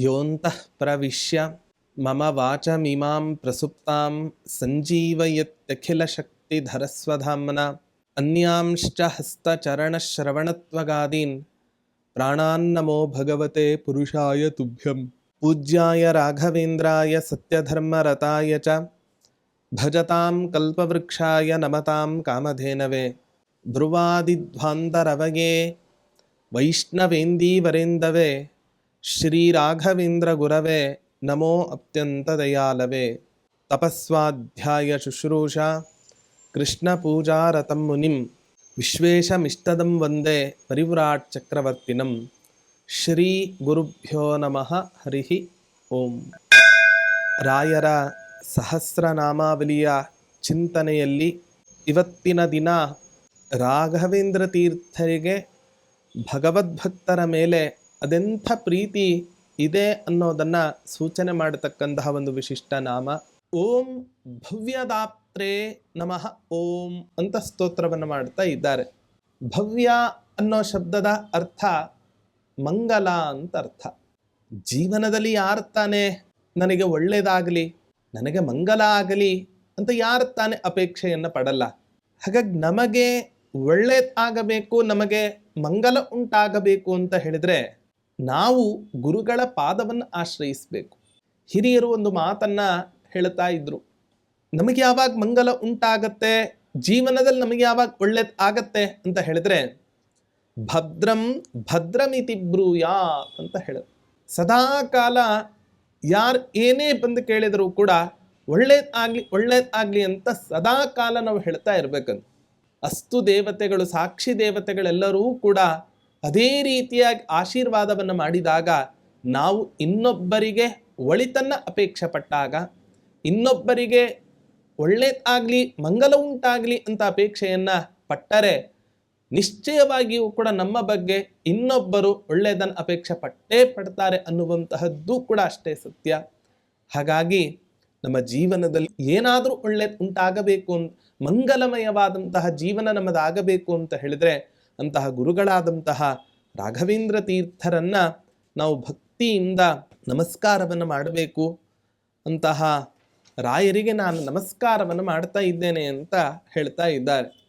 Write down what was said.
ಯೋಂತಃ ಪ್ರವಿಶ್ಯ ಮಮ ವಾಚಮಿಮಾಂ ಪ್ರಸುಪ್ತಾಂ ಸಂಜೀವಯತ್ಯಖಿಲಶಕ್ತಿಧರಸ್ವಧಾಮ್ನ ಅನ್ಯಾಂಶ್ಚ ಹಸ್ತಚರಣಶ್ರವಣತ್ವಗಾದೀನ್ ಪ್ರಾಣಾನ್ನಮೋ ಭಗವತೆ ಪುರುಷಾಯ ತುಭ್ಯಂ. ಪೂಜ್ಯಾಯ ರಾಘವೇಂದ್ರಾಯ ಸತ್ಯಧರ್ಮರತಾಯ ಚ ಭಜತಾಂ ಕಲ್ಪವೃಕ್ಷಾಯ ನಮತಾಂ ಕಾಮಧೇನವೇ. ಧ್ರುವಾದಿಧ್ವಾಂತರವಯೇ ವೈಷ್ಣವೇಂದೀವರೇಂದವೇ ಶ್ರೀರಾಘವೇಂದ್ರ ಗುರವೇ ನಮೋ ಅತ್ಯಂತದಯಾಲವೇ. ತಪಸ್ವಾಧ್ಯಾಯ ಶುಶ್ರೂಷಾ ಕೃಷ್ಣಪೂಜಾರತಂ ಮುನಿಂ ವಿಶ್ವೇಶಮಿಷ್ಟದಂ ವಂದೇ ಪರಿವ್ರಾಟ್ ಚಕ್ರವರ್ತಿನಂ. ಶ್ರೀ ಗುರುಭ್ಯೋ ನಮಃ. ಹರಿ ಓಂ. ರಾಯರ ಸಹಸ್ರನಾಮಾವಲಿಯ ಚಿಂತನೆಯಲ್ಲಿ ಇವತ್ತಿನ ದಿನ ರಾಘವೇಂದ್ರ ತೀರ್ಥರಿಗೆ ಭಗವದ್ಭಕ್ತರ ಮೇಲೆ ಅದೆಂಥ ಪ್ರೀತಿ ಇದೆ ಅನ್ನೋದನ್ನು ಸೂಚನೆ ಮಾಡತಕ್ಕಂತಹ ಒಂದು ವಿಶಿಷ್ಟ ನಾಮ. ಓಂ ಭವ್ಯದಾಪ್ತ್ರೇ ನಮಃ ಓಂ ಅಂತ ಸ್ತೋತ್ರವನ್ನು ಮಾಡ್ತಾ ಇದ್ದಾರೆ. ಭವ್ಯ ಅನ್ನೋ ಶಬ್ದದ ಅರ್ಥ ಮಂಗಲ ಅಂತ ಅರ್ಥ. ಜೀವನದಲ್ಲಿ ಯಾರು ತಾನೇ ನನಗೆ ಒಳ್ಳೆಯದಾಗಲಿ, ನನಗೆ ಮಂಗಲ ಆಗಲಿ ಅಂತ ಯಾರು ತಾನೇ ಅಪೇಕ್ಷೆಯನ್ನು ಪಡಲ್ಲ. ಹಾಗಾಗಿ ನಮಗೆ ಒಳ್ಳೆಯದಾಗಬೇಕು, ನಮಗೆ ಮಂಗಲ ಉಂಟಾಗಬೇಕು ಅಂತ ಹೇಳಿದರೆ ನಾವು ಗುರುಗಳ ಪಾದವನ್ನು ಆಶ್ರಯಿಸಬೇಕು. ಹಿರಿಯರು ಒಂದು ಮಾತನ್ನು ಹೇಳ್ತಾ ಇದ್ರು, ನಮಗೆ ಯಾವಾಗ ಮಂಗಲ ಉಂಟಾಗತ್ತೆ, ಜೀವನದಲ್ಲಿ ನಮಗೆ ಯಾವಾಗ ಒಳ್ಳೇದು ಆಗತ್ತೆ ಅಂತ ಹೇಳಿದ್ರೆ ಭದ್ರಂ ಭದ್ರಮಿತಿ ಬ್ರೂಯಾತ್ ಅಂತ ಹೇಳೋದು. ಸದಾ ಕಾಲ ಯಾರು ಏನೇ ಬಂದು ಕೇಳಿದರೂ ಕೂಡ ಒಳ್ಳೇದಾಗಲಿ ಅಂತ ಸದಾ ಕಾಲ ನಾವು ಹೇಳ್ತಾ ಇರಬೇಕಂತ. ಅಸ್ತು ದೇವತೆಗಳು, ಸಾಕ್ಷಿ ದೇವತೆಗಳೆಲ್ಲರೂ ಕೂಡ ಅದೇ ರೀತಿಯಾಗಿ ಆಶೀರ್ವಾದವನ್ನು ಮಾಡಿದಾಗ ನಾವು ಇನ್ನೊಬ್ಬರಿಗೆ ಒಳಿತನ್ನು ಅಪೇಕ್ಷೆ ಪಟ್ಟಾಗ, ಇನ್ನೊಬ್ಬರಿಗೆ ಒಳ್ಳೇದಾಗಲಿ ಮಂಗಲ ಉಂಟಾಗಲಿ ಅಂತ ಅಪೇಕ್ಷೆಯನ್ನು ಪಟ್ಟರೆ ನಿಶ್ಚಯವಾಗಿಯೂ ಕೂಡ ನಮ್ಮ ಬಗ್ಗೆ ಇನ್ನೊಬ್ಬರು ಒಳ್ಳೆಯದನ್ನು ಅಪೇಕ್ಷೆ ಪಟ್ಟೇ ಪಡ್ತಾರೆ ಅನ್ನುವಂತಹದ್ದು ಕೂಡ ಅಷ್ಟೇ ಸತ್ಯ. ಹಾಗಾಗಿ ನಮ್ಮ ಜೀವನದಲ್ಲಿ ಏನಾದರೂ ಒಳ್ಳೆಯದು ಉಂಟಾಗಬೇಕು ಅಂತ, ಮಂಗಲಮಯವಾದಂತಹ ಜೀವನ ನಮ್ಮದಾಗಬೇಕು ಅಂತ ಹೇಳಿದರೆ ಅಂತಹ ಗುರುಗಳಾದಂತಹ ರಾಘವೇಂದ್ರ ತೀರ್ಥರನ್ನು ನಾವು ಭಕ್ತಿಯಿಂದ ನಮಸ್ಕಾರವನ್ನು ಮಾಡಬೇಕು. ಅಂತಹ ರಾಯರಿಗೆ ನಾನು ನಮಸ್ಕಾರವನ್ನು ಮಾಡ್ತಾ ಇದ್ದೇನೆ ಅಂತ ಹೇಳ್ತಾ ಇದ್ದಾರೆ.